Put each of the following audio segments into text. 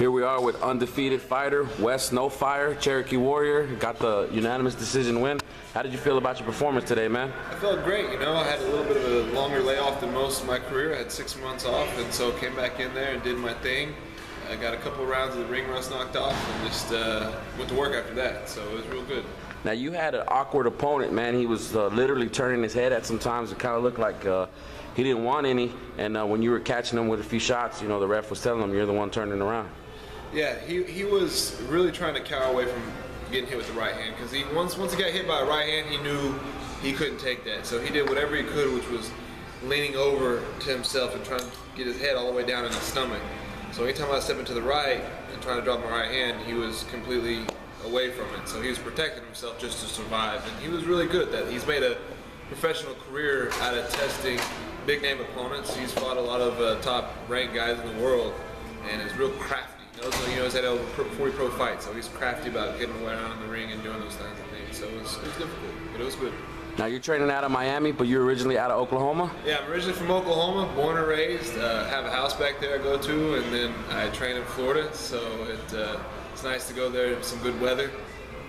Here we are with undefeated fighter Wes Nofire, Cherokee Warrior. Got the unanimous decision win. How did you feel about your performance today, man? I felt great. You know, I had a little bit of a longer layoff than most of my career. I had 6 months off, and so came back in there and did my thing. I got a couple of rounds of the ring rust knocked off, and just went to work after that. So it was real good. Now you had an awkward opponent, man. He was literally turning his head at some times. It kind of looked like he didn't want any. And when you were catching him with a few shots, you know, the ref was telling him you're the one turning around. Yeah, he was really trying to cower away from getting hit with the right hand, because once he got hit by a right hand, he knew he couldn't take that. So he did whatever he could, which was leaning over to himself and trying to get his head all the way down in his stomach. So anytime I step into the right and trying to drop my right hand, he was completely away from it. So he was protecting himself just to survive, and he was really good at that. He's made a professional career out of testing big name opponents. He's fought a lot of top ranked guys in the world, and is real crafty. He's had over 40 pro fights, so he's crafty about getting away around in the ring and doing those kinds of things. So it was difficult, but it was good. Now you're training out of Miami, but you're originally out of Oklahoma? Yeah, I'm originally from Oklahoma, born and raised. Have a house back there I go to, and then I train in Florida. So it's nice to go there in some good weather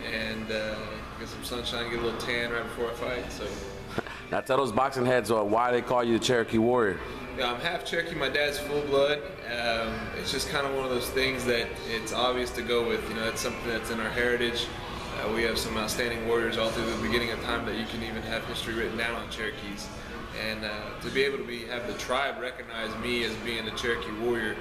and get some sunshine, get a little tan right before I fight. So. Now tell those boxing heads why they call you the Cherokee Warrior. Yeah, I'm half Cherokee. My dad's full blood. It's just kind of one of those things that it's obvious to go with. You know, it's something that's in our heritage. We have some outstanding warriors all through the beginning of time that you can even have history written down on Cherokees. And to be able to have the tribe recognize me as being a Cherokee Warrior,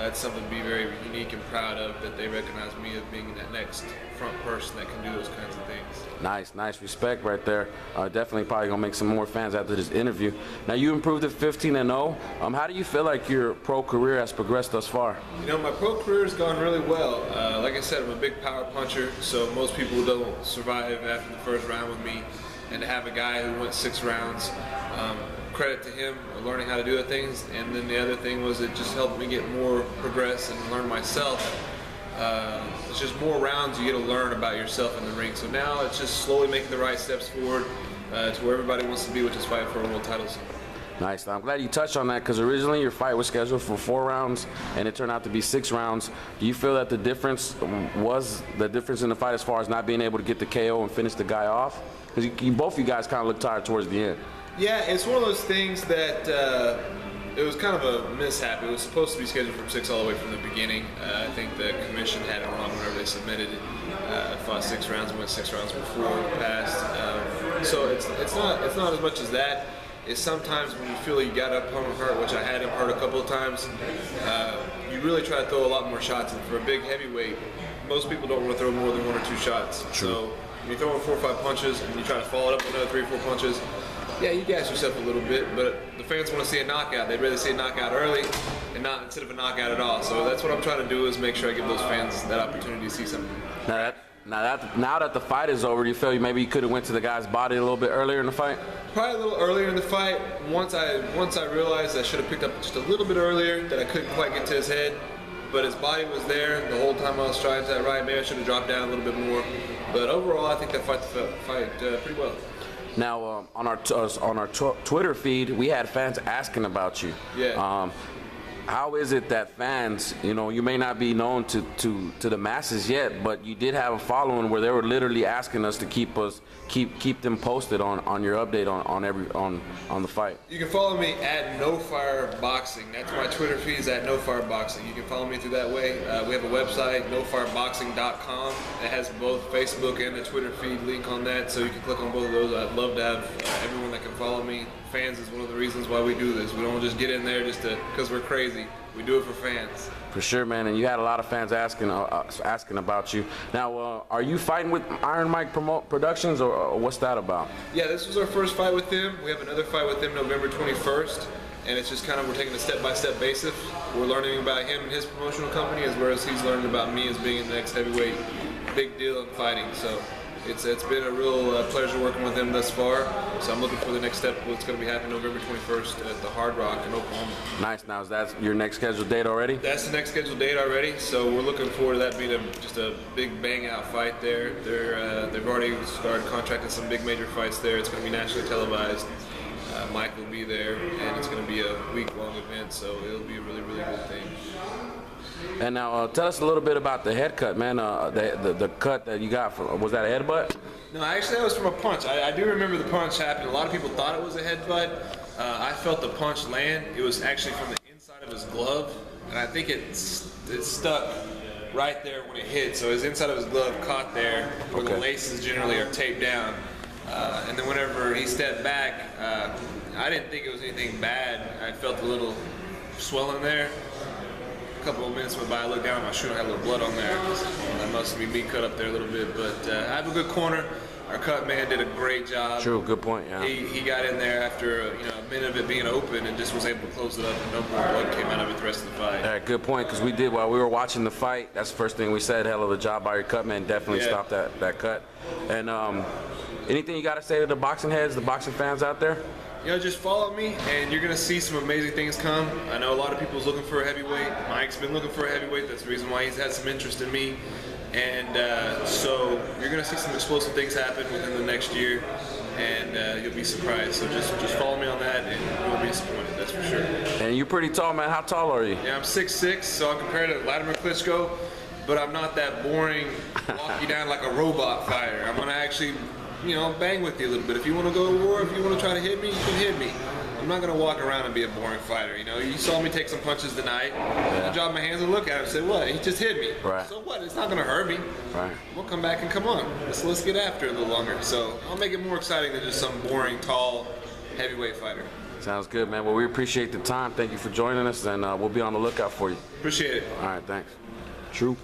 it's something to be very unique and proud of, that they recognize me as being that next front person that can do those kinds of things. Nice respect right there. Definitely probably gonna make some more fans after this interview. Now you improved to 15-0. How do you feel like your pro career has progressed thus far? You know, my pro career has gone really well. Like I said, I'm a big power puncher, so most people don't survive after the first round with me. And to have a guy who went 6 rounds, credit to him learning how to do the things. And then the other thing was it just helped me get more progress and learn myself. It's just more rounds you get to learn about yourself in the ring. So now it's just slowly making the right steps forward to where everybody wants to be, which is fighting for a world title soon. Nice. I'm glad you touched on that, because originally your fight was scheduled for 4 rounds and it turned out to be 6 rounds. Do you feel that the difference was the difference in the fight as far as not being able to get the KO and finish the guy off? Because both of you guys kind of looked tired towards the end. Yeah, it's one of those things that it was kind of a mishap. It was supposed to be scheduled from 6 all the way from the beginning. I think the commission had it wrong whenever they submitted it. Fought 6 rounds and went 6 rounds before it passed. So it's not as much as that. It's sometimes when you feel you got up opponent hurt, which I had him hurt a couple of times, you really try to throw a lot more shots. And for a big heavyweight, most people don't want to throw more than 1 or 2 shots. True. So when you throw in 4 or 5 punches and you try to follow it up with another 3 or 4 punches, yeah, you gas yourself a little bit, but the fans want to see a knockout. They'd rather see a knockout early and not instead of a knockout at all. So that's what I'm trying to do, is make sure I give those fans that opportunity to see something. Now that the fight is over, do you feel maybe you could have went to the guy's body a little bit earlier in the fight? Probably a little earlier in the fight. Once I realized I should have picked up just a little bit earlier, that I couldn't quite get to his head, but his body was there the whole time I was trying to that right. Maybe I should have dropped down a little bit more. But overall, I think that fight pretty well. Now, on our Twitter feed, we had fans asking about you. Yeah. How is it that fans, you know, you may not be known to the masses yet, but you did have a following where they were literally asking us to keep them posted on your update on the fight. You can follow me at Nofire Boxing. That's my Twitter feed, is at Nofire Boxing. You can follow me through that way. We have a website, nofireboxing.com. It has both Facebook and the Twitter feed link on that, so you can click on both of those. I'd love to have everyone that can follow me. Fans is one of the reasons why we do this. We don't just get in there just because we're crazy. We do it for fans. For sure, man. And you had a lot of fans asking about you. Now, are you fighting with Iron Mike Productions, or what's that about? Yeah, this was our first fight with them. We have another fight with them November 21st. And it's just kind of, we're taking a step-by-step basis. We're learning about him and his promotional company, as well as he's learning about me as being the next heavyweight big deal in fighting. So it's been a real pleasure working with him thus far. So I'm looking for the next step, what's going to be happening November 21st at the Hard Rock in Oklahoma. Nice. Now, is that your next scheduled date already? That's the next scheduled date already. So we're looking forward to that being just a big bang-out fight there. They've already started contracting some big major fights there. It's going to be nationally televised. Mike will be there, and it's going to be a week-long event, so it'll be a really, really good thing. And now tell us a little bit about the head cut, man. The cut that you got, was that a headbutt? No, actually that was from a punch. I do remember the punch happened. A lot of people thought it was a headbutt. I felt the punch land. It was actually from the inside of his glove, and I think it stuck right there when it hit. So his inside of his glove caught there, where the laces generally are taped down. And then whenever he stepped back, I didn't think it was anything bad. I felt a little swelling there. A couple of minutes went by, I looked down at my shoe and I had a little blood on there. That must be me cut up there a little bit, but I have a good corner. Our cut man did a great job. True, good point, yeah. He got in there after a minute of it being open and just was able to close it up, and no more blood came out of it the rest of the fight. Yeah, good point, because we did, while we were watching the fight, that's the first thing we said, hell of a job by your cut man, definitely stopped that cut. And anything you got to say to the boxing heads, the boxing fans out there? Just follow me, and you're going to see some amazing things come. I know a lot of people's looking for a heavyweight. Mike's been looking for a heavyweight. That's the reason why he's had some interest in me. And so you're going to see some explosive things happen within the next year, and you'll be surprised. So just follow me on that, and you won't be disappointed, that's for sure. And you're pretty tall, man. How tall are you? Yeah, I'm 6'6", so I'm compared to Vladimir Klitschko, but I'm not that boring, walk you down like a robot fighter. I'm going to actually bang with you a little bit. If you want to go to war, if you want to try to hit me, you can hit me. I'm not going to walk around and be a boring fighter. You saw me take some punches tonight. I dropped my hands and look at him and said, what? He just hit me. Right. So what? It's not going to hurt me. Right. We'll come back and come on. Let's get after it a little longer. So I'll make it more exciting than just some boring, tall, heavyweight fighter. Sounds good, man. Well, we appreciate the time. Thank you for joining us, and we'll be on the lookout for you. Appreciate it. All right, thanks. True.